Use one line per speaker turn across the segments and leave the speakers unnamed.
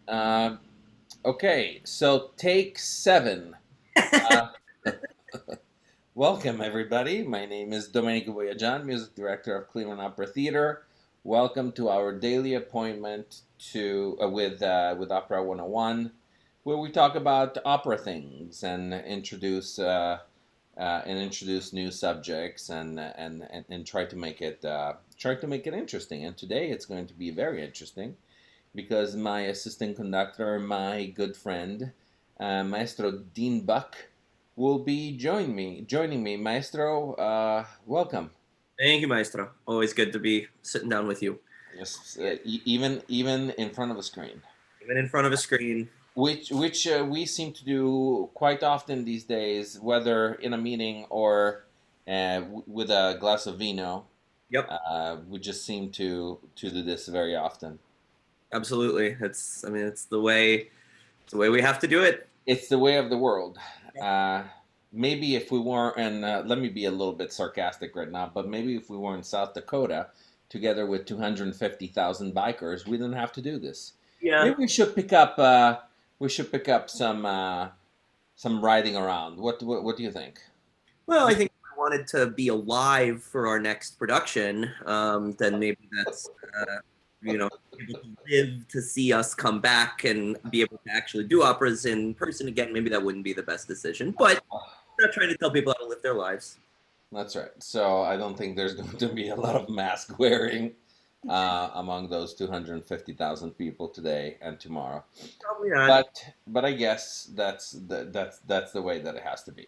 Uh, okay, so take seven. Uh, Welcome, everybody. My name is Domenico Boyagian, music director of Cleveland Opera Theater. Welcome to our daily appointment with Opera 101, where we talk about opera things and introduce new subjects and try to make it interesting. And today it's going to be very interesting because my assistant conductor, my good friend, Maestro Dean Buck, will be joining me. Maestro, welcome.
Thank you, Maestro. Always good to be sitting down with you,
Yes, even in front of a screen,
even in front of a screen.
which we seem to do quite often these days, whether in a meeting or with a glass of vino.
Yep,
We just seem to do this very often.
absolutely. It's the way we have to do it.
It's the way of the world. Uh, Maybe if we weren't, and let me be a little bit sarcastic right now, but maybe if we were in South Dakota, together with 250,000 bikers, we didn't have to do this.
Yeah.
Maybe we should pick up. We should pick up some riding around. What do you think?
Well, I think if we wanted to be alive for our next production, then maybe that's able to live to see us come back and be able to actually do operas in person again. Maybe that wouldn't be the best decision, but I'm not trying to tell people how to live their lives.
That's right. So I don't think there's going to be a lot of mask wearing among those 250,000 people today and tomorrow.
Probably not.
But I guess that's the way that it has to be.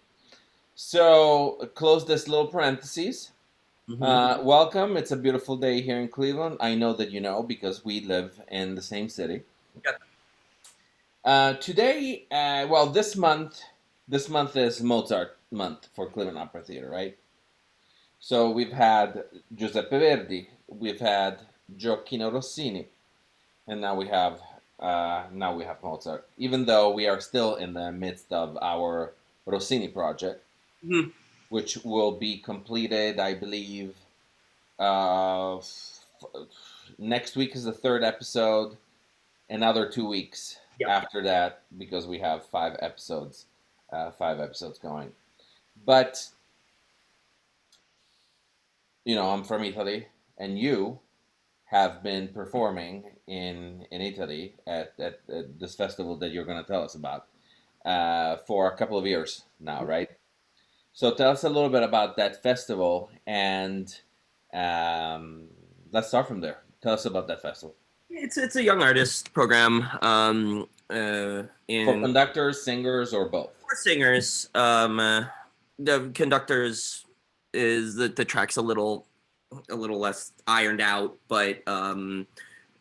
So close this little parentheses.
Hmm.
Welcome. It's a beautiful day here in Cleveland. I know that you know because we live in the same city.
Yeah.
Today, well, this month is Mozart month for Cleveland Opera Theater, right? So we've had Giuseppe Verdi, we've had Gioacchino Rossini, and now we have Mozart. Even though we are still in the midst of our Rossini project,
Mhm.
which will be completed, I believe, uh, f- next week is the third episode. Another 2 weeks
Yep.
after that, because we have 5 episodes going. But I'm from Italy, and you have been performing in Italy at this festival that you're going to tell us about for a couple of years now, right? So tell us a little bit about that festival, and um, let's start from there. Tell us about that festival
It's a young artist program
for
in
conductors, singers, or both.
for singers. The conductors is the track's a little less ironed out, but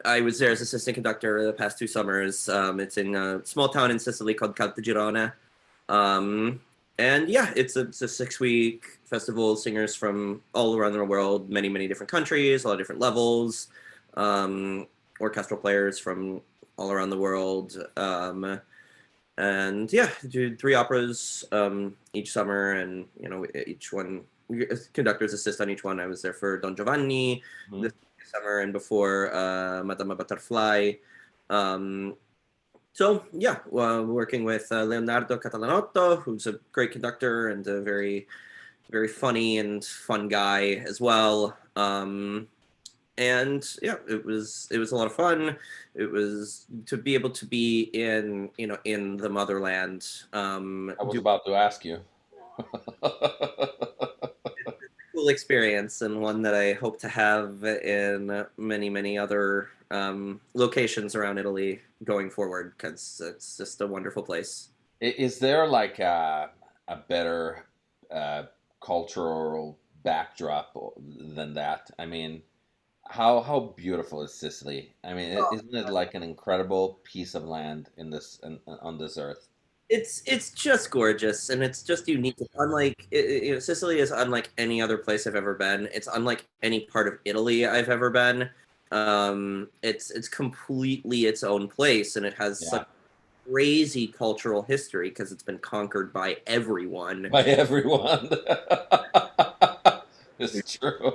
I was there as assistant conductor the past 2 summers. It's in a small town in Sicily called Caltogirona. Um, and yeah, it's a 6 week festival. Singers from all around the world, many different countries, a lot of different levels. Um, Orchestral players from all around the world. And yeah, do 3 operas each summer, and each one conductors assist on each one. I was there for Don Giovanni
Mhm.
this summer, and before Madama Butterfly. Um, so yeah, working with Leonardo Catalanotto, who's a great conductor and a very funny and fun guy as well. And yeah, it was a lot of fun. It was to be able to be in the motherland.
I was
Do
about to ask you.
cool experience, and one that I hope to have in many other locations around Italy going forward, because it's just a wonderful place.
Is there like a better uh, cultural backdrop than that? I mean, how beautiful is Sicily? I mean, isn't it like an incredible piece of land on this earth?
It's just gorgeous, and it's just unique. It's unlike Sicily is unlike any other place I've ever been. It's unlike any part of Italy I've ever been. It's completely its own place, and it has such
Yeah,
crazy cultural history because it's been conquered by everyone.
by everyone. It's true.
Yeah,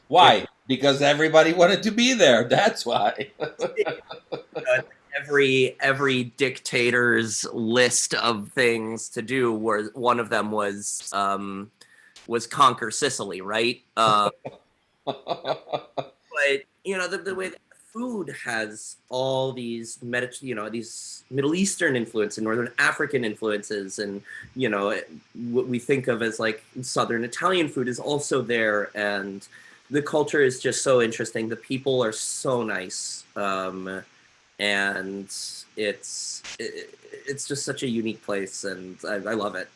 Why? Because everybody wanted to be there. That's why.
like every dictator's list of things to do, where one of them was conquer Sicily, right? But the way that food has all these these Middle Eastern influence and Northern African influences, and what we think of as like Southern Italian food is also there, and the culture is just so interesting. The people are so nice, and it's just such a unique place, and I love it.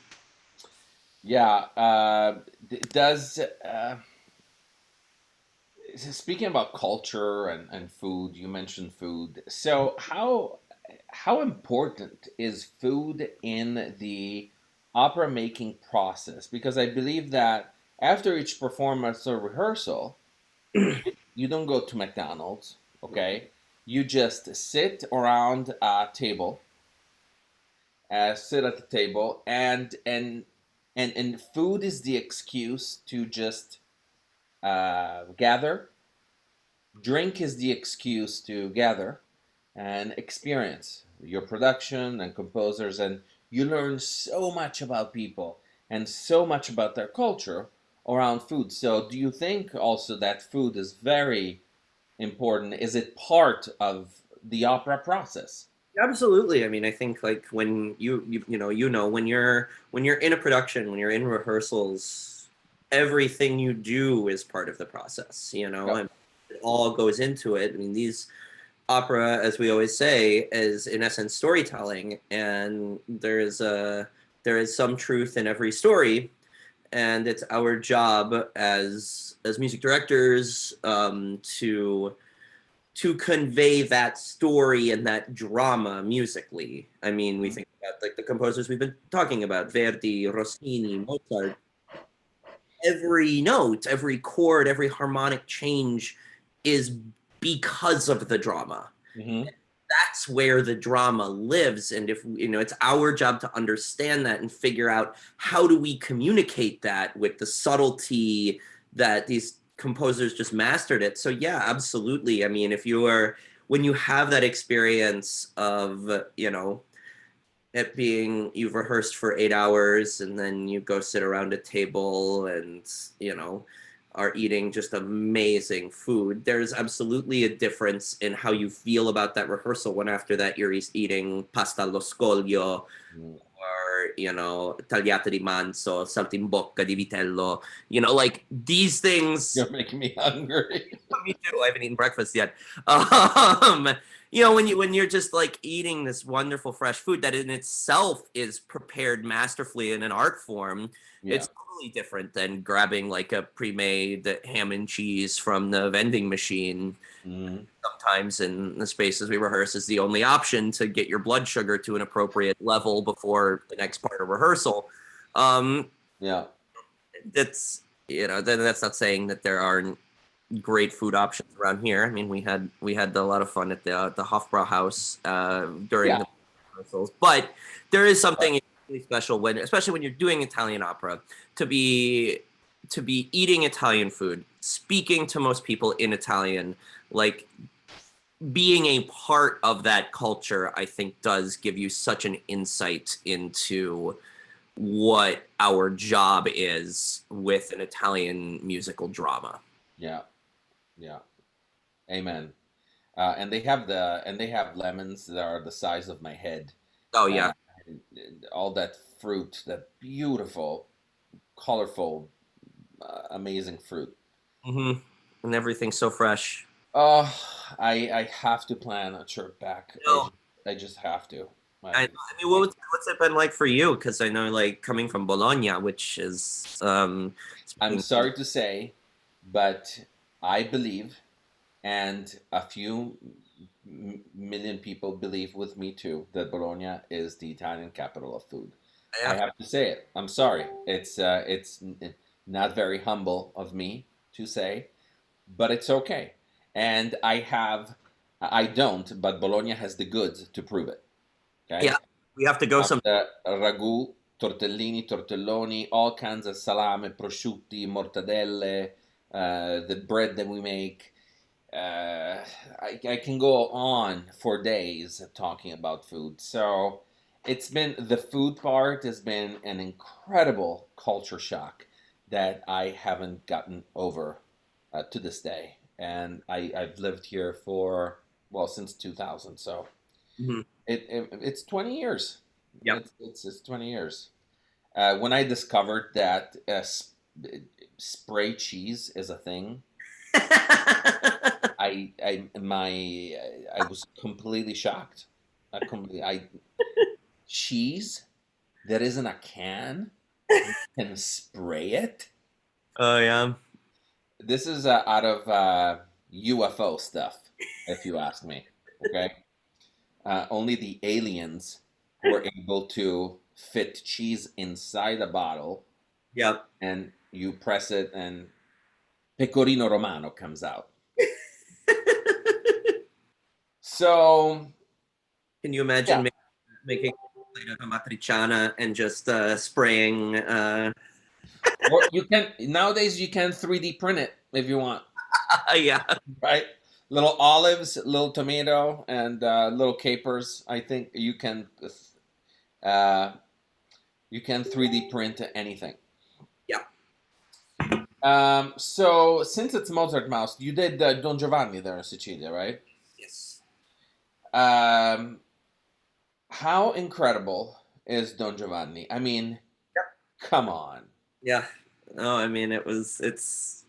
Yeah. Does speaking about culture and food, you mentioned food. So how important is food in the opera making process? Because I believe that after each performance or rehearsal, you don't go to McDonald's, okay? You just sit around a table, sit at the table, and food is the excuse to just gather. Drink is the excuse to gather and experience your production and composers, and you learn so much about people and so much about their culture around food. So do you think also that food is very important? Is it part of the opera process?
Absolutely. I mean, I think like when when you're in a production, when you're in rehearsals, everything you do is part of the process,
Yep.
and it all goes into it. I mean, these opera, as we always say, is in essence storytelling, and there is some truth in every story, and it's our job as music directors, to convey that story and that drama musically. I mean, we
Mhm.
think about like the composers we've been talking about, Verdi, Rossini, Mozart. Every note, every chord, every harmonic change is because of the drama.
Mhm.
That's where the drama lives, and if it's our job to understand that and figure out how do we communicate that with the subtlety that these composers just mastered it. So yeah, absolutely. I mean, if you are when you have that experience of it being you've rehearsed for 8 hours and then you go sit around a table and are eating just amazing food, there's absolutely a difference in how you feel about that rehearsal when after that you're eating pasta allo scoglio,
Mhm.
or tagliata di manzo, saltimbocca di vitello, like these things.
You're making me hungry.
Me too. I haven't eaten breakfast yet. Um, when you're just like eating this wonderful fresh food that in itself is prepared masterfully in an art form,
Yeah.
it's totally different than grabbing like a pre-made ham and cheese from the vending machine.
Mhm.
Sometimes in the spaces we rehearse is the only option to get your blood sugar to an appropriate level before the next part of rehearsal. Um,
Yeah.
that's then that's not saying that there aren't great food options around here. I mean, we had a lot of fun at the Hofbrauhaus during
Yeah.
the rehearsals, but there is something really special when, especially when you're doing Italian opera, to be eating Italian food, speaking to most people in Italian, like being a part of that culture. I think does give you such an insight into what our job is with an Italian musical drama.
Yeah. Yeah. Amen. And they have lemons that are the size of my head.
Oh
Uh,
yeah.
and all that fruit, that beautiful, colorful, amazing fruit.
hmm And everything's so fresh.
Oh, I have to plan a trip back.
No,
I just have to.
I mean,
I
what's it been like for you? Because I know, like, coming from Bologna, which is
I'm
speaking.
sorry to say, but I believe, and a few million people believe with me too, that Bologna is the Italian capital of food. I
Yeah,
have to say it. I'm sorry. It's not very humble of me to say, but it's okay. And I don't, but Bologna has the goods to prove it.
yeah.
Okay,
We have to go some.
the ragu, tortellini, tortelloni, all kinds of salame, prosciutti, mortadelle, the bread that we make. I can go on for days talking about food. So it's been the food part has been an incredible culture shock that I haven't gotten over to this day. And I've lived here for, well, since 2000. So
Mhm.
it's 20 years.
Yep.
It's 20 years. When I discovered that spray cheese is a thing, I was completely shocked. I cheese that is in a can, you can spray it.
Oh yeah.
This is out of UFO stuff, if you ask me. Okay, only the aliens were able to fit cheese inside a bottle,
Yep.
and you press it, and pecorino romano comes out. So
Can you
yeah.
imagine making a matriciana and just spraying?
Or you can nowadays you can 3D print it if you want,
Yeah.
right? Little olives, little tomato, and little capers. I think uh, you can 3D print anything.
Yeah.
So since it's Mozart Mouse, you did Don Giovanni there in Sicilia, right?
Yes.
Um, how incredible is Don Giovanni? I mean, come on.
Yeah. No, I mean it's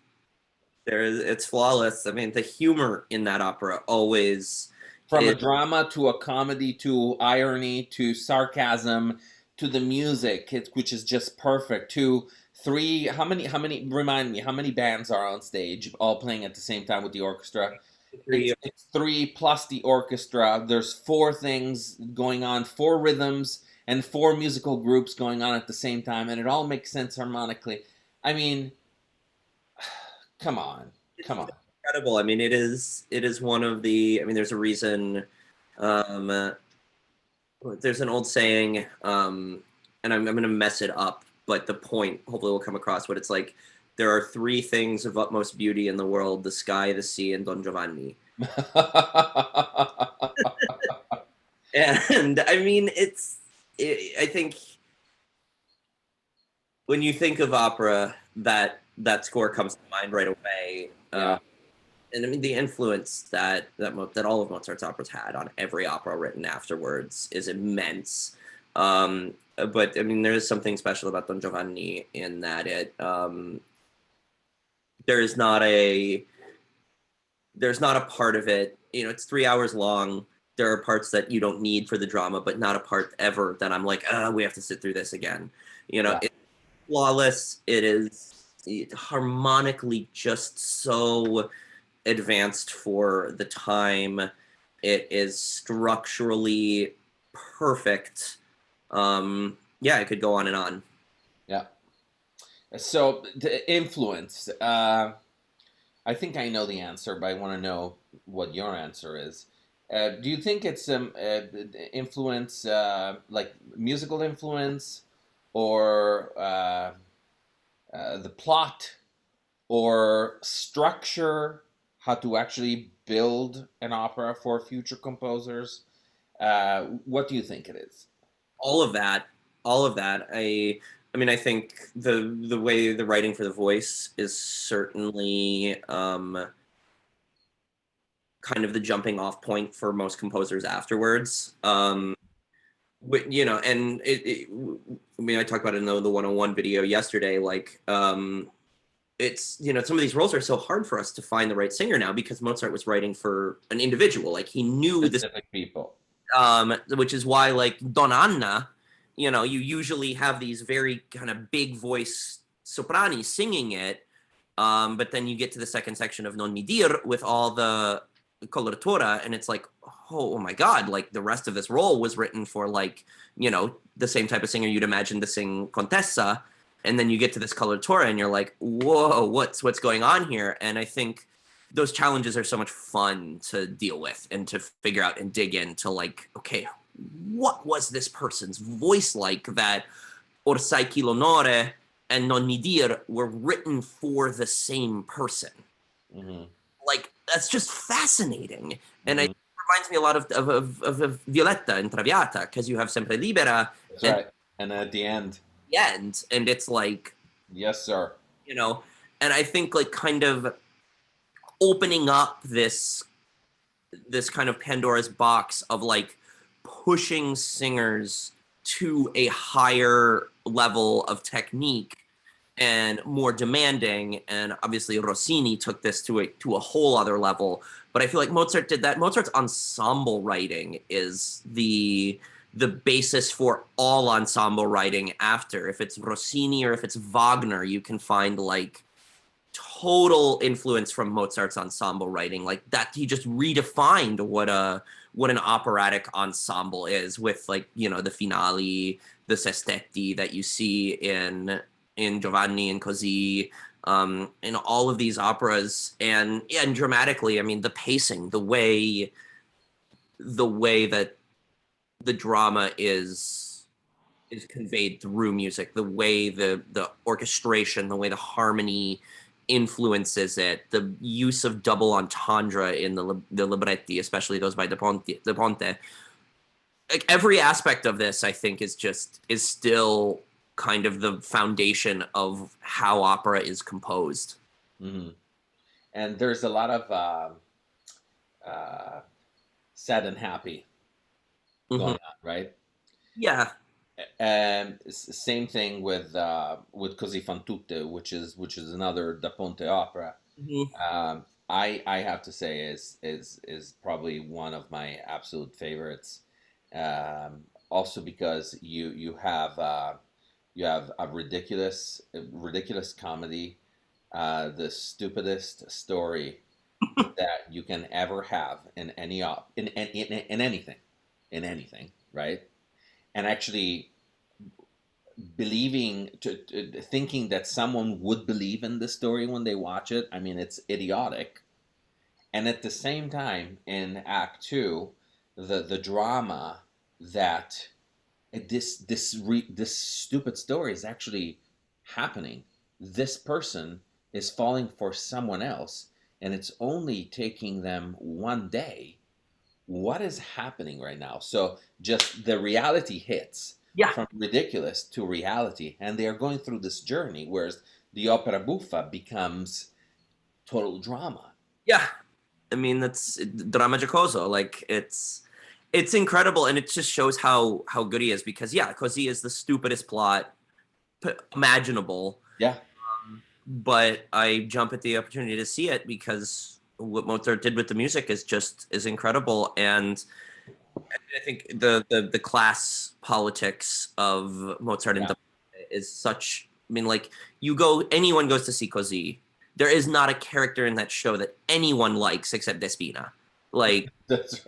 flawless. I mean the humor in that opera always
From a
is.
drama to a comedy to irony to sarcasm to the music, which is just perfect. To three, how many? Remind me, how many bands are on stage all playing at the same time with the orchestra?
Three.
It's three plus the orchestra. There's four things going on, four rhythms, and four musical groups going on at the same time, and it all makes sense harmonically. I mean, come on,
It's
come on.
incredible. I mean it is one of the. I mean there's a reason. Um, uh, there's an old saying, and I'm going to mess it up, but the point hopefully will come across. But it's like there are three things of utmost beauty in the world: the sky, the sea, and Don Giovanni. And I mean, I think when you think of opera, that score comes to mind right away.
Yeah.
And I mean, the influence that all of Mozart's operas had on every opera written afterwards is immense. But I mean, there is something special about Don Giovanni in that there is not a there's not a part of it. It's 3 hours long. There are parts that you don't need for the drama, but not a part ever that I'm like, we have to sit through this again.
Yeah.
It's flawless. It is harmonically just so advanced for the time. It is structurally perfect. Yeah, it could go on and on.
Yeah. So the influence. I think I know the answer, but I want to know what your answer is. Do you think it's influence, like musical influence, or the plot, or structure, how to actually build an opera for future composers? What do you think it is?
All of that, all of that. I mean, I think the way the writing for the voice is certainly kind of the jumping off point for most composers afterwards. And I mean, I talked about it in the 101 video yesterday. Like, it's some of these roles are so hard for us to find the right singer now because Mozart was writing for an individual. Like he knew this,
Specific people.
which is why like Don Anna, you usually have these very kind of big voice soprani singing it, but then you get to the second section of Non mi dir with all the coloratura, and it's like, oh my god, like the rest of this role was written for like the same type of singer you'd imagine to sing Contessa, and then you get to this coloratura, and you're like, whoa, what's going on here? And I think those challenges are so much fun to deal with and to figure out and dig into, like, okay, what was this person's voice like that Orsai Chi l'onore and Non mi dir were written for the same person?
Hmm.
like that's just fascinating, and it
Hmm.
reminds me a lot of Violetta in Traviata because you have Sempre Libera
That's
and
right. And at the end,
the end, and it's like
yes, sir.
you know, and I think like kind of opening up this kind of Pandora's box of like pushing singers to a higher level of technique and more demanding. And obviously Rossini took this to a whole other level. But I feel like Mozart did that. Mozart's ensemble writing is the basis for all ensemble writing after. If it's Rossini or if it's Wagner, you can find like total influence from Mozart's ensemble writing. Like that, he just redefined what an operatic ensemble is with like the finale, the sestetti that you see in Giovanni and Così, in all of these operas, and yeah, and dramatically, I mean, the pacing, the way that the drama is conveyed through music, the way the orchestration, the way the harmony influences it, the use of double entendre in the libretti, especially those by De Ponte. Like every aspect of this, I think, is still kind of the foundation of how opera is composed.
Hmm. And there's a lot of uh, sad and happy
Hmm.
going on, right?
Yeah.
And same thing with Così fan tutte, which is another Da Ponte opera.
Hmm.
I have to say is probably one of my absolute favorites. Also because you have a ridiculous comedy, the stupidest story that you can ever have in any op in anything, right? And actually thinking that someone would believe in the story when they watch it. I mean, it's idiotic. And at the same time, in Act Two, the drama that this stupid story is actually happening. This person is falling for someone else, and it's only taking them one day. What is happening right now? So just the reality hits
Yeah.
from ridiculous to reality, and they are going through this journey, whereas the opera buffa becomes total drama.
Yeah. I mean, that's drama giocoso. Like it's incredible, and it just shows how good he is because yeah, because he is the stupidest plot imaginable.
Yeah.
But I jump at the opportunity to see it because what Mozart did with the music is incredible, and I think the class politics of Mozart and
Yeah.
is such. I mean, like anyone goes to see Così. There is not a character in that show that anyone likes except Despina. Like
That's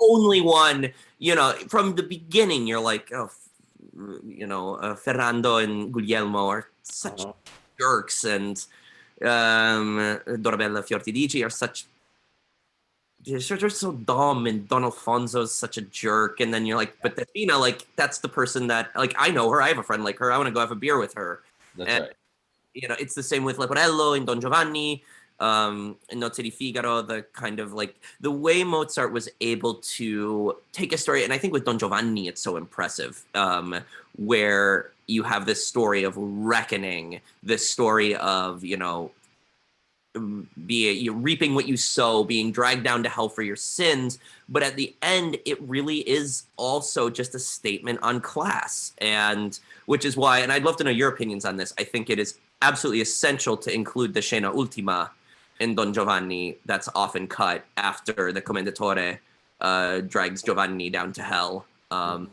only one, from the beginning, you're like, oh, Ferrando and Guglielmo are such
uh-huh.
jerks, and Dorabella Fiortidici are such. They're so dumb, and Don Alfonso's such a jerk. And then you're like, but Despina, like, that's the person that, like, I know her. I have a friend like her. I want to go have a beer with her.
That's
And
right.
it's the same with Leporello and Don Giovanni, and Nozze di Figaro, the kind of like the way Mozart was able to take a story, and I think with Don Giovanni, it's so impressive, where you have this story of reckoning, this story of, you're reaping what you sow, being dragged down to hell for your sins. But at the end, it really is also just a statement on class. And which is why, and I'd love to know your opinions on this. I think it is absolutely essential to include the scena ultima in Don Giovanni that's often cut after the commendatore drags Giovanni down to hell. I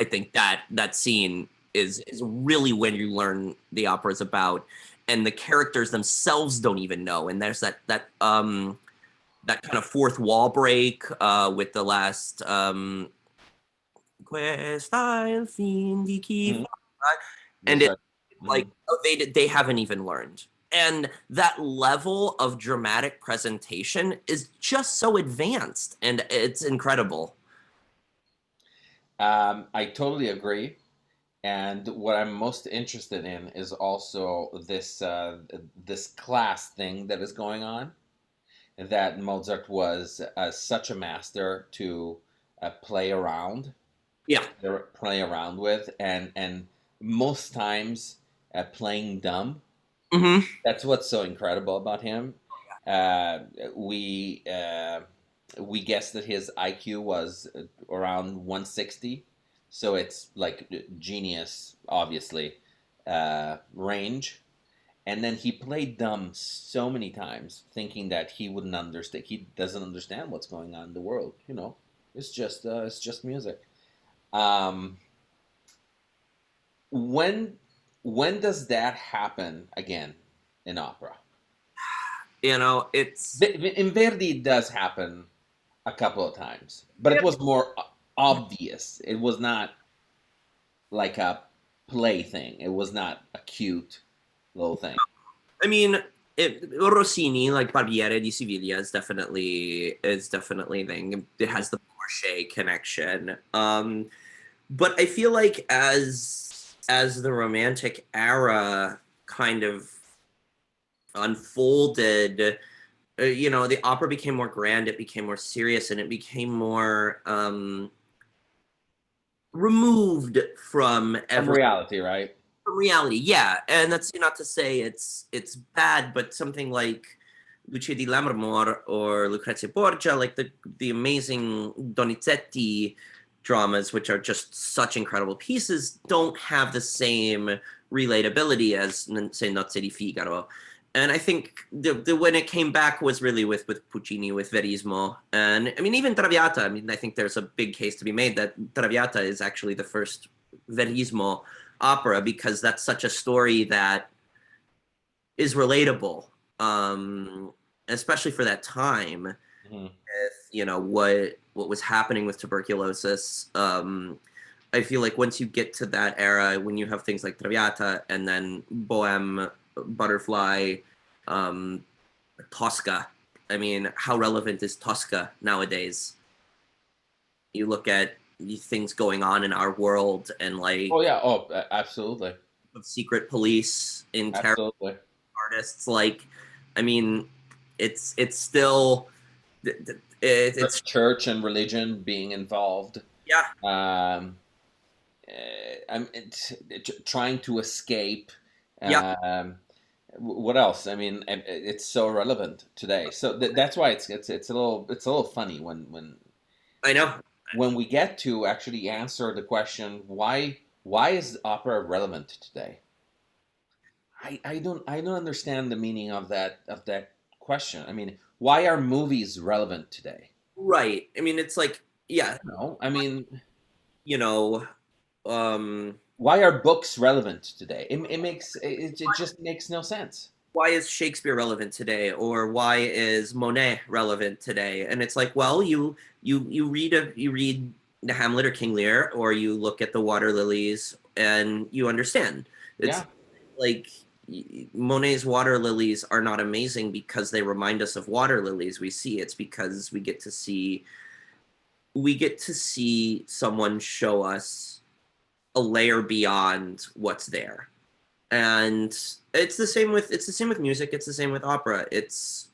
think that scene is really when you learn the opera is about, and the characters themselves don't even know. And there's that kind of fourth wall break with the last Questa è il fin di chi
Mhm.
fa, and
That's
it's
right.
like
Mhm.
they haven't even learned. And that level of dramatic presentation is just so advanced, and it's incredible.
I totally agree. And what I'm most interested in is also this class thing that is going on. That Mozart was such a master to play around,
Yeah.
play around with, and most times playing dumb.
Hmm.
That's what's so incredible about him. Uh, we uh, we guessed that his IQ was around 160, so it's like genius, obviously, range. And then he played dumb so many times, thinking that he wouldn't understand. He doesn't understand what's going on in the world. It's just music. Um, when when does that happen again in opera?
It's
In Verdi, it does happen a couple of times, but it was more obvious. It was not like a play thing. It was not a cute little thing.
I mean, Rossini, like Barbiere di Siviglia, is definitely a thing. It has the Porsche connection. But I feel like as the Romantic era kind of unfolded, the opera became more grand, it became more serious, and it became more removed from
From
every
reality, right?
from reality. Yeah, and that's not to say it's bad, but something like Lucia di Lammermoor or Lucrezia Borgia, like the amazing Donizetti dramas, which are just such incredible pieces, don't have the same relatability as say Nozze di Figaro. And I think the when it came back was really with Puccini, with Verismo, and I mean even Traviata. I mean I think there's a big case to be made that Traviata is actually the first Verismo opera because that's such a story that is relatable, um, especially for that time.
Mhm.
With what was happening with tuberculosis. I feel like once you get to that era, when you have things like Traviata and then Bohème, Butterfly, um, Tosca. I mean, how relevant is Tosca nowadays? You look at things going on in our world and
Oh
like
yeah. Oh, absolutely,
secret police in terror
absolutely.
artists. Like, I mean, it's still it's
Church and religion being involved.
yeah,
Um, trying to escape.
yeah.
Um, what else? I mean, it's so relevant today. So that's why it's a little funny
I know.
when we get to actually answer the question why is opera relevant today? I don't understand the meaning of that question. I mean, why are movies relevant today?
Right. I mean, it's like, yeah,
No, I mean,
you know, um,
why are books relevant today? It just makes no sense.
why is Shakespeare relevant today, or why is Monet relevant today? And it's like, well, you read the Hamlet or King Lear, or you look at the water lilies, and you understand. It's
Yeah,
like Monet's water lilies are not amazing because they remind us of water lilies we see. It's because we get to see someone show us a layer beyond what's there. And it's the same with music, it's the same with opera. It's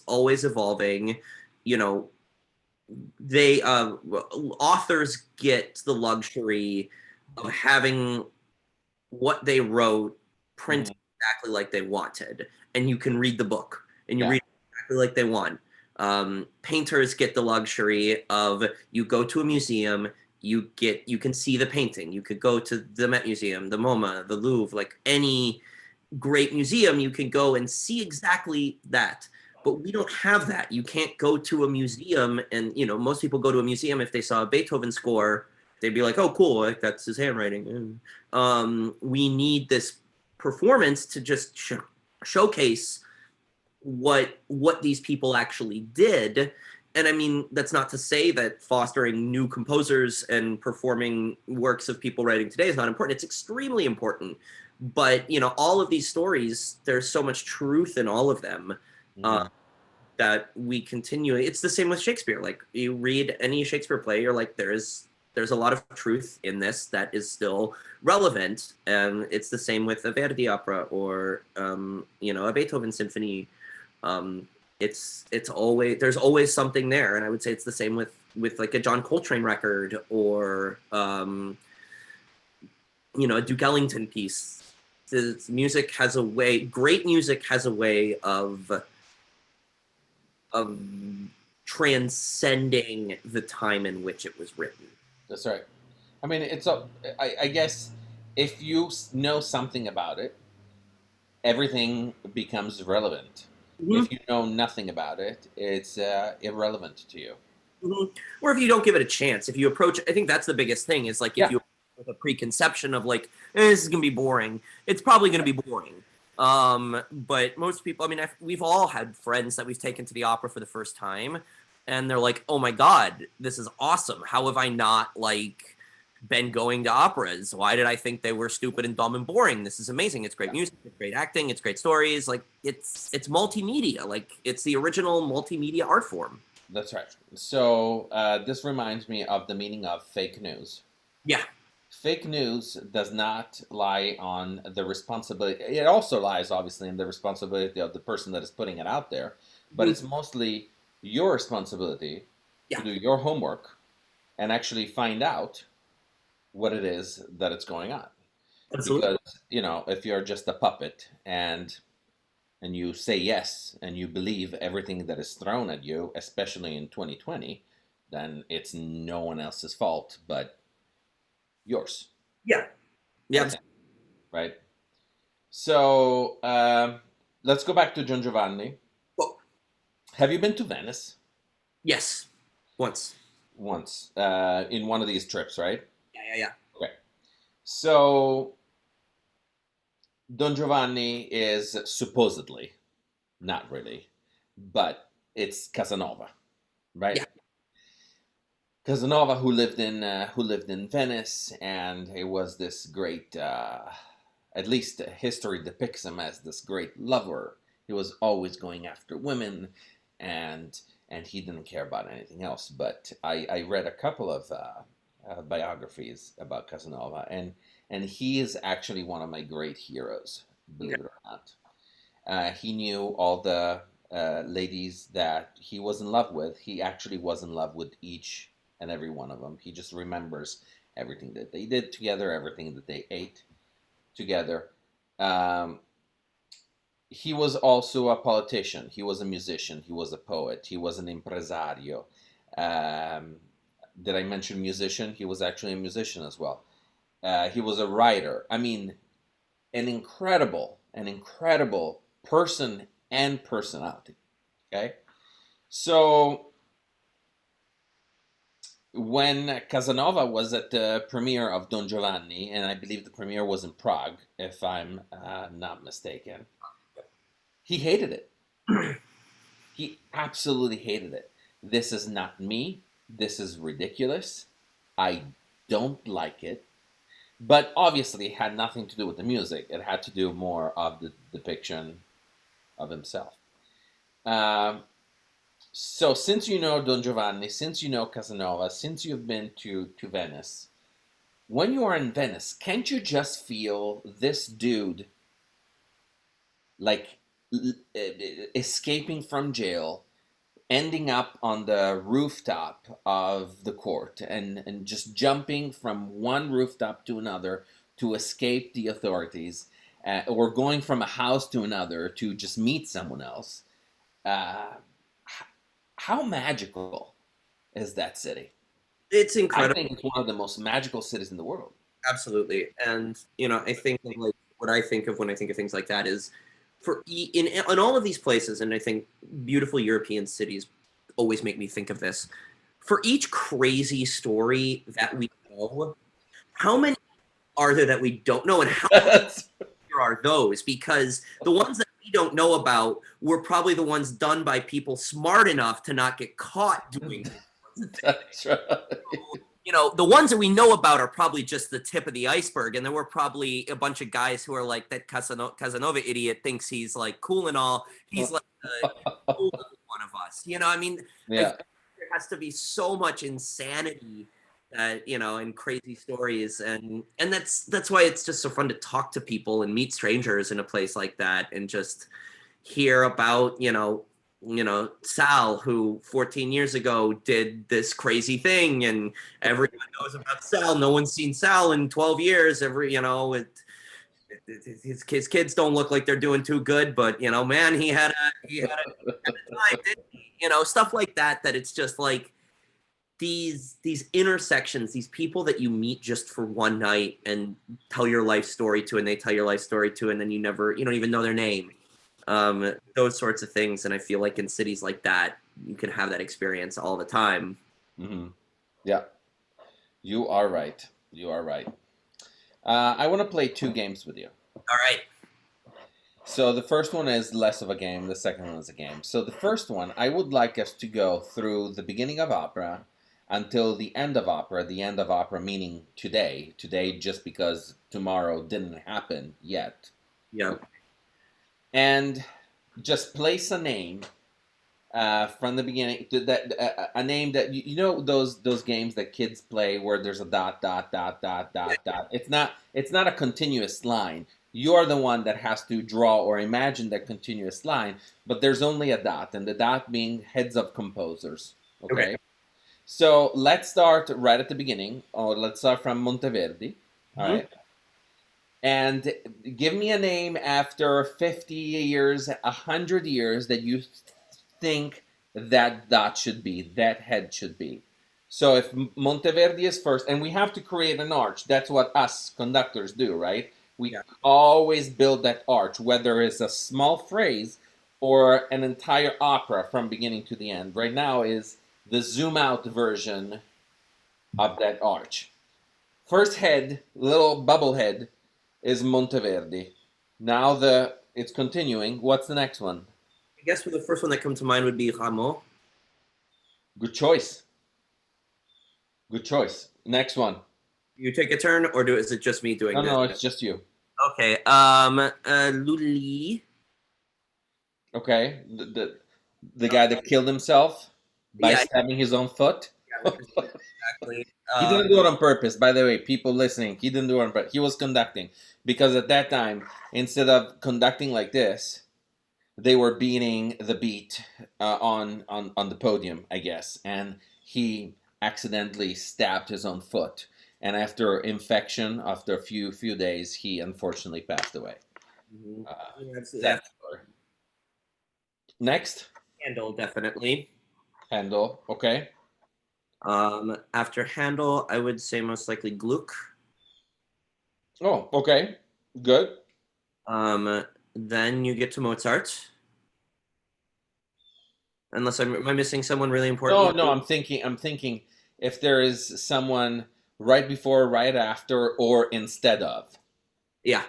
always evolving. You know, they authors get the luxury of having what they wrote printed
hmm,
exactly like they wanted, and you can read the book and you
yeah,
read it exactly like they want. Painters get the luxury of you go to a museum, you can see the painting. You could go to the Met Museum, the MoMA, the Louvre, like any great museum, you can go and see exactly that. But we don't have that. You can't go to a museum, and most people go to a museum if they saw a Beethoven score, they'd be like, "Oh, cool, like that's his handwriting." We need this performance to just showcase what these people actually did. And I mean, that's not to say that fostering new composers and performing works of people writing today is not important. It's extremely important. But all of these stories, there's so much truth in all of them, uh,
hmm,
that we continue. It's the same with Shakespeare. Like you read any Shakespeare play, you're like, there is there's a lot of truth in this that is still relevant, and it's the same with a Verdi opera or a Beethoven symphony. It's always, there's always something there, and I would say it's the same with like a John Coltrane record or a Duke Ellington piece. Music has a way. Great music has a way of transcending the time in which it was written.
That's right. I mean, I guess if you know something about it, everything becomes relevant.
Mm-hmm.
If you know nothing about it, it's irrelevant to you.
Mm-hmm. Or if you don't give it a chance, if you approach, I think that's the biggest thing is like if you with a preconception of like this is gonna be boring, it's probably gonna be boring. But most people, I mean, we've all had friends that we've taken to the opera for the first time, and they're like, "Oh my god, this is awesome! How have I not like been going to operas? Why did I think they were stupid and dumb and boring? This is amazing! It's great music, it's great acting, it's great stories. Like it's multimedia. Like it's the original multimedia art form."
That's right. So this reminds me of the meaning of fake news.
Yeah.
Fake news does not lie on the responsibility. It also lies, obviously, in the responsibility of the person that is putting it out there. But it's mostly your responsibility to do your homework and actually find out what it is that it's going on.
Absolutely.
Because, if you're just a puppet and you say yes and you believe everything that is thrown at you, especially in 2020, then it's no one else's fault but yours.
Yeah. Yeah.
Right. So let's go back to John Giovanni.
Well,
have you been to Venice?
Yes. Once.
Once. In one of these trips, right?
Yeah.
Okay. So Don Giovanni is supposedly, not really, but it's Casanova, right?
Yeah.
Casanova, who lived in Venice, and it was this great. At least history depicts him as this great lover. He was always going after women, and he didn't care about anything else. But I read a couple of biographies about Casanova, and he is actually one of my great heroes, believe it or not. He knew all the ladies that he was in love with. He actually was in love with each and every one of them. He just remembers everything that they did together, everything that they ate together. He was also a politician. He was a musician. He was a poet. He was an impresario. Did I mention musician? He was actually a musician as well. He was a writer. I mean, an incredible person and personality. Okay, so when Casanova was at the premiere of Don Giovanni, and I believe the premiere was in Prague, if I'm not mistaken, he hated it. He absolutely hated it. This is not me. This is ridiculous. I don't like it. But obviously, it had nothing to do with the music. It had to do more of the depiction of himself. So since you know Don Giovanni, since you know Casanova, since you've been to Venice, when you are in Venice, can't you just feel this dude like escaping from jail, ending up on the rooftop of the court and just jumping from one rooftop to another to escape the authorities, or going from a house to another to just meet someone else? How magical is that city?
It's incredible.
I think it's one of the most magical cities in the world.
Absolutely. And, I think of like what I think of when I think of things like that is in all of these places, and I think beautiful European cities always make me think of this. For each crazy story that we know, how many are there that we don't know, and how many are those? Because the ones that we don't know about were probably the ones done by people smart enough to not get caught doing it.
That's right.
The ones that we know about are probably just the tip of the iceberg, and there were probably a bunch of guys who are like, that Casanova idiot thinks he's like cool and all. He's like the coolest one of us. I mean,
Yeah.
there has to be so much insanity that, and crazy stories, and that's why it's just so fun to talk to people and meet strangers in a place like that and just hear about, Sal, who 14 years ago did this crazy thing, and everyone knows about Sal. No one's seen Sal in 12 years. His kids don't look like they're doing too good, but man, he had a time, didn't he? Stuff like that. That it's just like these intersections, these people that you meet just for one night and tell your life story to, and they tell your life story to, and then you don't even know their name. Those sorts of things, and I feel like in cities like that, you can have that experience all the time.
Hmm. Yeah, you are right. You are right. I want to play two games with you.
All right.
So the first one is less of a game. The second one is a game. So the first one, I would like us to go through the beginning of opera until the end of opera. The end of opera meaning today. Today, just because tomorrow didn't happen yet.
Yeah.
And just place a name from the beginning. A name that those games that kids play where there's a dot dot dot dot dot dot. It's not a continuous line. You're the one that has to draw or imagine that continuous line, but there's only a dot, and the dot being heads of composers. Okay. So let's start right at the beginning, or let's start from Monteverdi. All right. And give me a name after 50 years, 100 years that you think that dot should be, that head should be. So if Monteverdi is first, and we have to create an arch, that's what us conductors do, right? We always build that arch, whether it's a small phrase or an entire opera from beginning to the end. Right now is the zoom out version of that arch. First head, little bubble head, is Monteverdi. Now it's continuing. What's the next one?
I guess the first one that comes to mind would be Rameau.
Good choice. Good choice. Next one.
You take a turn, or is it just me doing this?
No, it's just you.
Okay. Lully.
Okay. The guy that killed himself by stabbing his own foot.
Yeah, exactly.
He didn't do it on purpose, by the way, people listening. He didn't do it on purpose. He was conducting. Because at that time, instead of conducting like this, they were beating the beat on the podium, I guess. And he accidentally stabbed his own foot. And after infection, after a few days, he unfortunately passed away. That's next.
Handel, definitely.
Handel, okay.
After Handel, I would say most likely Gluck.
Oh, okay. Good.
Then you get to Mozart. Unless am I missing someone really important?
No, I'm thinking if there is someone right before, right after, or instead of.
Yeah.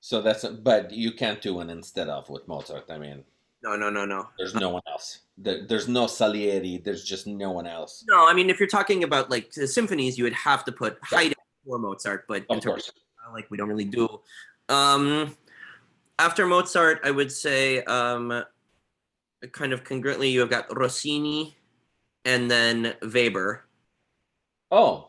So but you can't do an instead of with Mozart. I mean,
no.
There's no one else. There's no Salieri. There's just no one else.
No, I mean, if you're talking about like the symphonies, you would have to put Haydn before Mozart, but
of course,
like we don't really do. After Mozart, I would say kind of congruently, you have got Rossini and then Weber.
Oh.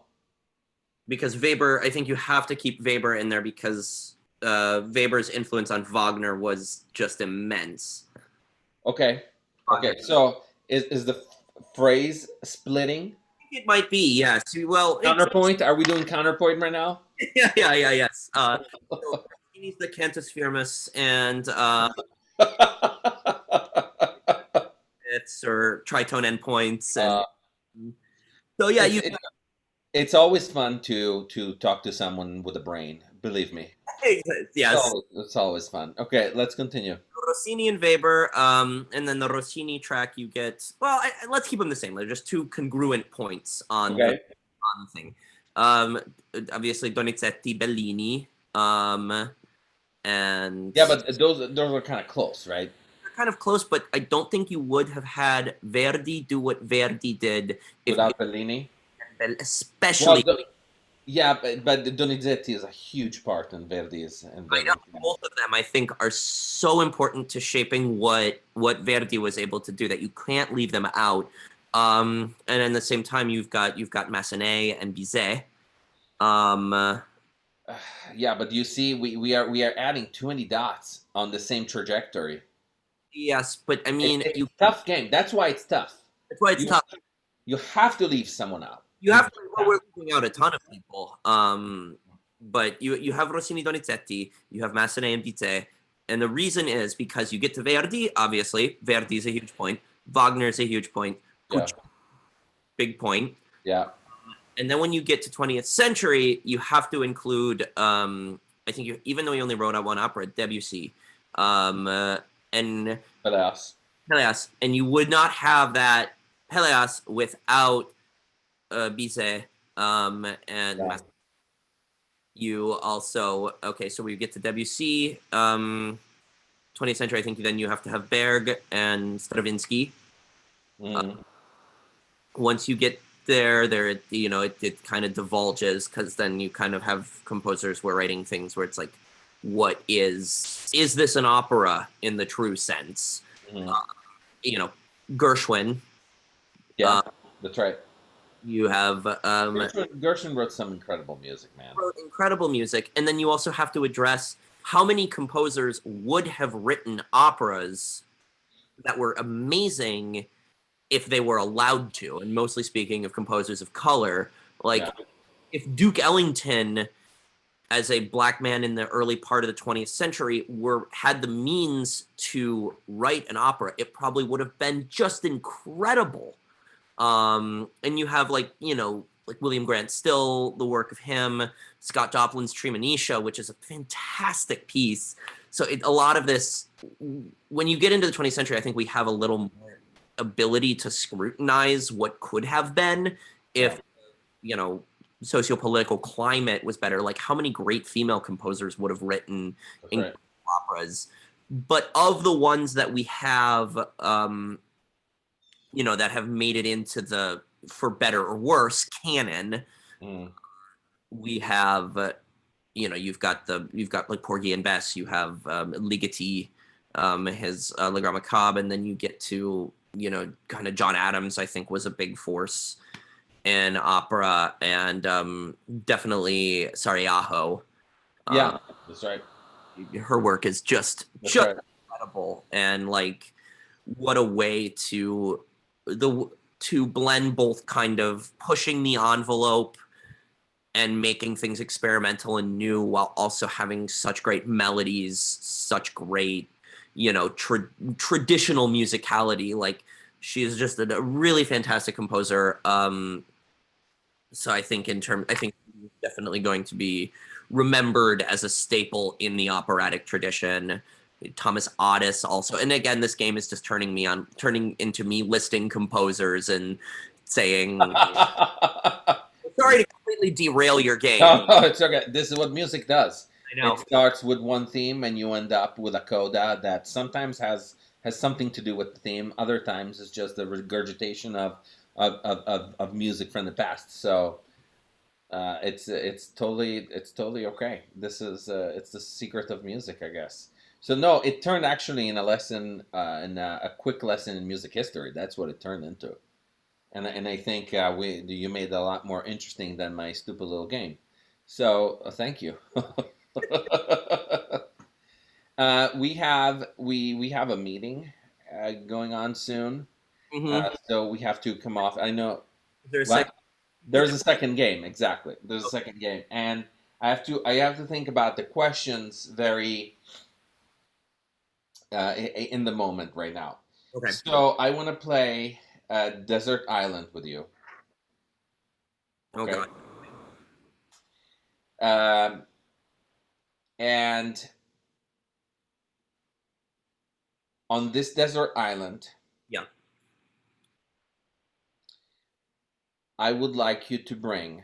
Because Weber, I think you have to keep Weber in there because Weber's influence on Wagner was just immense.
Okay. So is the phrase splitting?
It might be, yes. Well,
counterpoint. Are we doing counterpoint right now?
yes. Rossini's the Cantus Firmus, and it's or tritone endpoints, and so yeah,
it's always fun to talk to someone with a brain. Believe me.
Yes,
it's always fun. Okay, let's continue.
Rossini and Weber, and then the Rossini track you get. Well, let's keep them the same. They're just two congruent points on the thing. Obviously Donizetti, Bellini, and
yeah, but those are kind of close, right?
They're kind of close, but I don't think you would have had Verdi do what Verdi did
without Bellini,
especially.
Well, yeah, but Donizetti is a huge part in Verdi's.
I know both of them. I think are so important to shaping what Verdi was able to do that you can't leave them out. And at the same time, you've got Massenet and Bizet. Um,
Yeah, but you see, we are adding too many dots on the same trajectory.
yes, but I
It,
mean,
it's a tough game. That's why it's tough.
that's why it's
You
tough.
you have to leave someone out.
You
You
have to.
just
Well,
have.
we're leaving out a ton of people. But you have Rossini, Donizetti, you have Massenet and Bizet, and the reason is because you get to Verdi. Obviously, Verdi is a huge point. Wagner is a huge point.
Yeah,
Puccini, big point.
yeah,
And then when you get to 20th century, you have to include. I think even though he only wrote out one opera, Debussy, and
alas.
Peleas, and you would not have that Peleas without Bizet and
Yeah.
you also okay. So we get to Debussy, 20th century. I think then you have to have Berg and Stravinsky. Uh,
Mm,
once you get there, it kind of divulges because then you kind of have composers who are writing things where it's like, what is this an opera in the true sense?
mm.
Uh, you know, Gershwin.
Yeah,
Uh,
that's right.
you have
Gershwin wrote some incredible music, man.
wrote incredible music, and then you also have to address how many composers would have written operas that were amazing if they were allowed to. And mostly speaking of composers of color, like
Yeah,
if Duke Ellington, as a black man in the early part of the 20th century, had the means to write an opera, it probably would have been just incredible. And you have like William Grant Still, the work of him, Scott Doplin's Treemonisha, which is a fantastic piece. So a lot of this, when you get into the 20th century, I think we have a little more ability to scrutinize what could have been
yeah,
if you know socio-political climate was better. Like how many great female composers would have written
that's
in
right.
operas, but of the ones that we have, that have made it into the, for better or worse, canon.
Mm,
We have, you've got like Porgy and Bess, you have Ligeti, his Le Grand Macabre, and then you get to kind of John Adams. I think was a big force in opera, and definitely Sarajevo.
yeah,
Uh,
that's right.
her work is just
That's right.
incredible, and like what a way the to blend both kind of pushing the envelope and making things experimental and new while also having such great melodies, such great traditional musicality. Like she is just a really fantastic composer. So I think definitely going to be remembered as a staple in the operatic tradition. Thomas Otis also, and again, this game is just turning into me listing composers and saying, sorry to completely derail your game.
No, it's okay. This is what music does.
I
It
know.
starts with one theme, and you end up with a coda that sometimes has something to do with the theme. Other times, it's just the regurgitation of music from the past. So it's totally okay. This is it's the secret of music, I guess. So no, it turned actually in a lesson in a quick lesson in music history. That's what it turned into. And I think we you made it a lot more interesting than my stupid little game. So thank you. We have a meeting going on soon,
Mm-hmm.
so we have to come off. I know
Is there a second?
what there's a second game exactly. There's a second game, and I have to think about the questions very in the moment right now.
Okay.
So I want to play Desert Island with you.
Oh
Okay.
God.
Um, and on this desert island,
Yeah.
I would like you to bring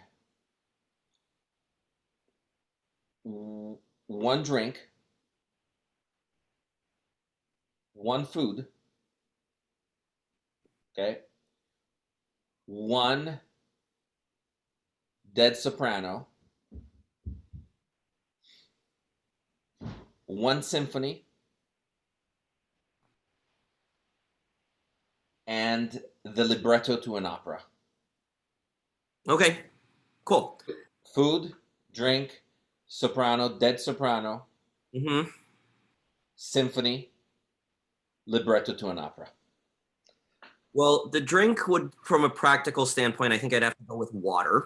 one drink, one food, okay, one dead soprano, one symphony, and the libretto to an opera.
Okay, cool.
Food, drink, soprano, dead soprano,
Hmm.
symphony, libretto to an opera.
Well, the drink would, from a practical standpoint, I think I'd have to go with water.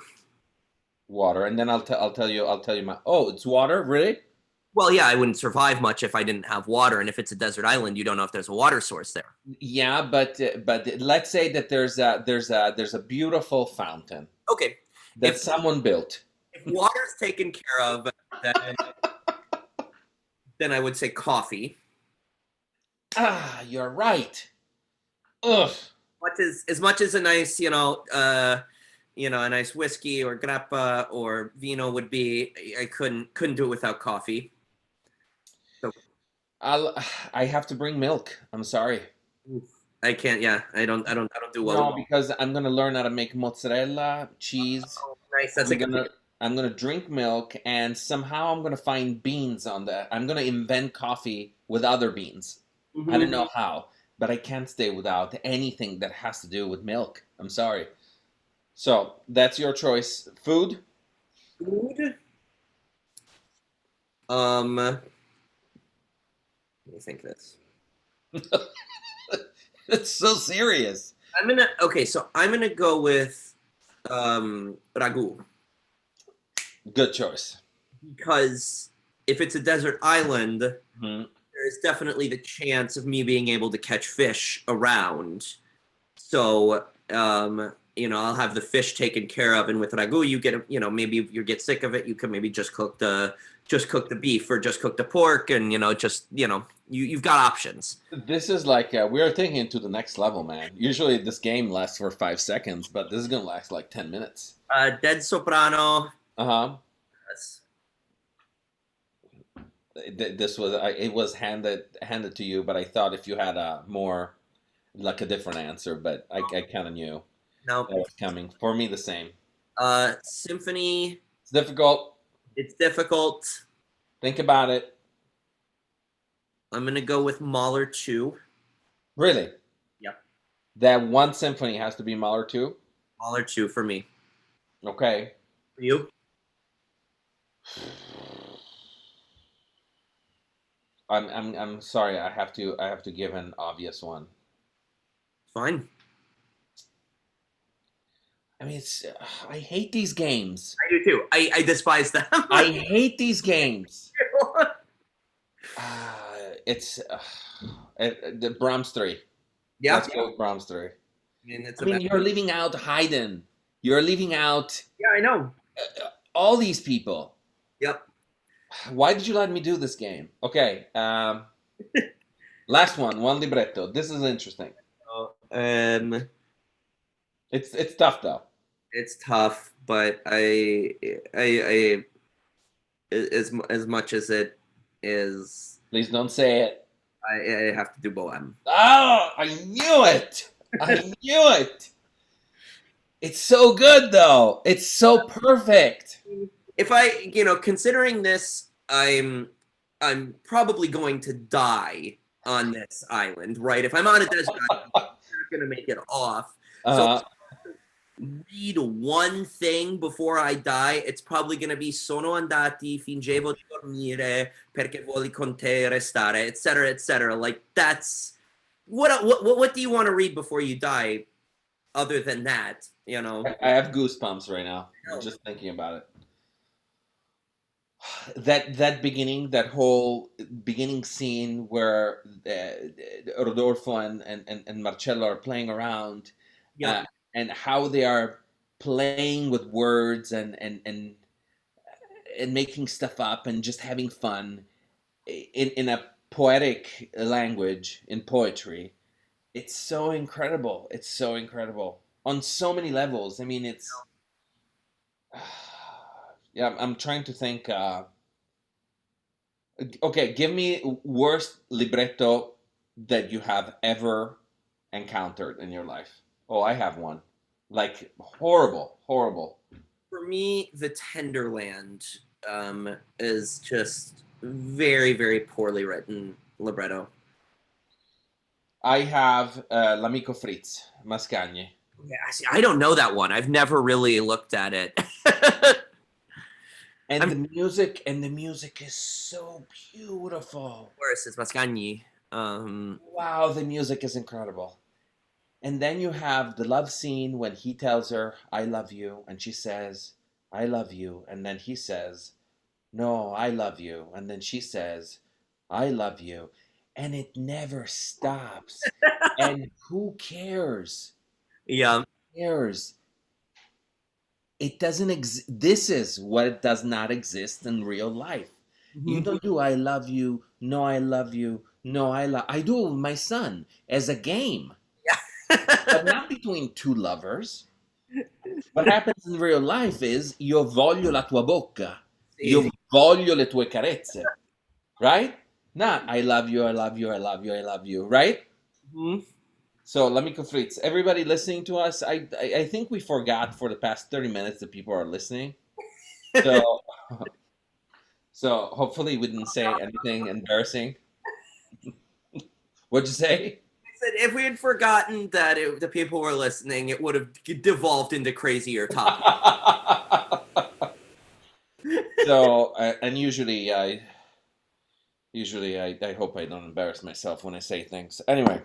Water, and then I'll tell you my. Oh, it's water, really?
Well, yeah, I wouldn't survive much if I didn't have water, and if it's a desert island, you don't know if there's a water source there.
Yeah, but let's say that there's a beautiful fountain
Okay,
that
if
someone built.
if water's taken care of, then then I would say coffee.
Ah, you're right. Ugh.
As much as a nice, a nice whiskey or grappa or vino would be, I couldn't do it without coffee. So
I'll I have to bring milk. I'm sorry.
I can't. Yeah, I don't do well.
No, because I'm gonna learn how to make mozzarella, cheese.
Oh, nice. That's a
I'm
good.
gonna I'm gonna drink milk, and somehow I'm gonna find beans on that. I'm gonna invent coffee with other beans. I don't
Mhm.
know how, but I can't stay without anything that has to do with milk. I'm sorry. So that's your choice. Food?
Food. Let me think this.
It's so serious.
I'm gonna go with ragu,
Good choice.
because if it's a desert island,
Mhm.
there's definitely the chance of me being able to catch fish around. So, I'll have the fish taken care of, and with ragu, you get, maybe if you get sick of it, you can maybe just cook the beef or just cook the pork, and you've got options.
This is like we're taking it to the next level, man. Usually this game lasts for 5 seconds, but this is gonna last like 10 minutes.
Dead soprano.
Uh-huh.
Yes.
This was it was handed to you, but I thought if you had a more like a different answer, but I kind of knew
No.
that was coming. For me, the same.
Symphony.
It's difficult.
It's difficult.
Think about it.
I'm gonna go with Mahler 2.
Really,
Yep.
that one symphony has to be Mahler too.
Mahler 2 for me.
Okay.
For you?
I'm sorry. I have to give an obvious one.
Fine.
I mean, it's I hate these games.
I do too. I despise them.
I hate these games. It's the Brahms 3.
Yeah.
Let's go with Brahms 3.
I mean, it's
I
a
mean,
bad.
you're leaving out Haydn. You're leaving out
Yeah, I know.
all these people.
Yep.
Why did you let me do this game? Okay. Last one libretto. This is interesting.
Um,
It's tough though.
it's tough, but I as much as it is,
Please don't say it.
I have to do Bohem.
Oh, I knew it. I knew it. It's so good though. It's so perfect.
If considering this, I'm probably going to die on this island, right? If I'm on a desert island, I'm not going to make it off. So
Uh,
read one thing before I die, it's probably going to be sono andati, fingevo di dormire, perché voglio con te restare, etc., etc. Like that's what do you want to read before you die, other than that?
I have goosebumps right now just thinking about it. That beginning, that whole beginning scene where Rodolfo and Marcello are playing around,
Yep.
uh, and how they are playing with words and making stuff up and just having fun in a poetic language in poetry. It's so incredible. It's so incredible on so many levels. I mean, it's yeah. I'm trying to think. Okay, give me worst libretto that you have ever encountered in your life. Oh, I have one. Like horrible, horrible.
For me, the Tenderland is just very, very poorly written libretto.
I have L'Amico Fritz, Mascagni.
Yeah, see, I don't know that one. I've never really looked at it.
And
I'm
the music is so beautiful.
course it's Mascagni. Um,
Wow, the music is incredible. And then you have the love scene when he tells her, I love you. And she says, I love you. And then he says, no, I love you. And then she says, I love you. And it never stops. And who cares?
yeah.
Cares? It doesn't exist. This is what it does not exist in real life. You
Mhm.
don't do I love you, no, I love you, no, I do it with my son as a game, but
Yeah.
not between two lovers. What happens in real life is io voglio la tua bocca, io
See.
voglio le tue carezze, right? Not I love you, I love you, I love you, I love you, right?
Mhm.
So L'Amico Fritz, everybody listening to us, I think we forgot for the past 30 minutes that people are listening. So so hopefully we didn't say anything embarrassing. What'd you say?
Said if we had forgotten that the people were listening, it would have devolved into crazier topics.
So and usually I hope I don't embarrass myself when I say things. Anyway,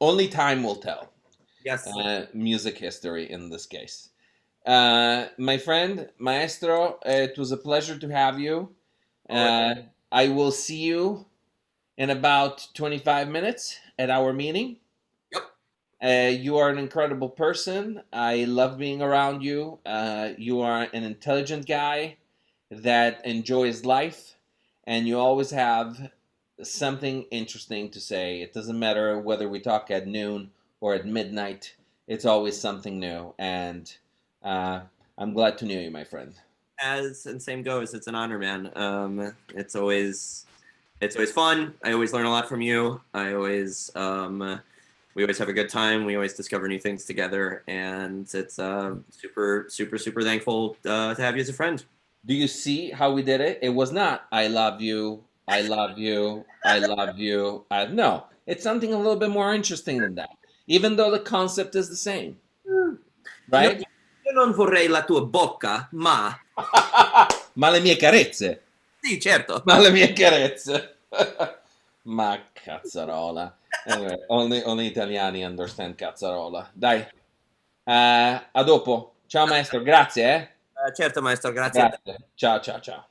only time will tell.
Yes.
Music history in this case. My friend Maestro, it was a pleasure to have you.
All right.
Uh, I will see you in about 25 minutes at our meeting.
Yep.
You are an incredible person. I love being around you. You are an intelligent guy that enjoys life, and you always have something interesting to say. It doesn't matter whether we talk at noon or at midnight, it's always something new. And uh, I'm glad to know you, my friend.
As and same goes. It's an honor, man. It's always fun. I always learn a lot from you. We always have a good time. We always discover new things together, and it's super, super, super thankful to have you as a friend.
Do you see how we did it? It was not, I love you, I love you, I love you. No, it's something a little bit more interesting than that, even though the concept is the same,
No,
right?
io non vorrei la tua bocca, ma
Ma le mie carezze.
sì, certo.
Ma le mie carezze. Ma cazzarola. Anyway, only Italiani understand cazzarola. Dai, a dopo. Ciao maestro, grazie, eh.
Certo, maestro, grazie a te.
Grazie. Ciao, ciao, ciao.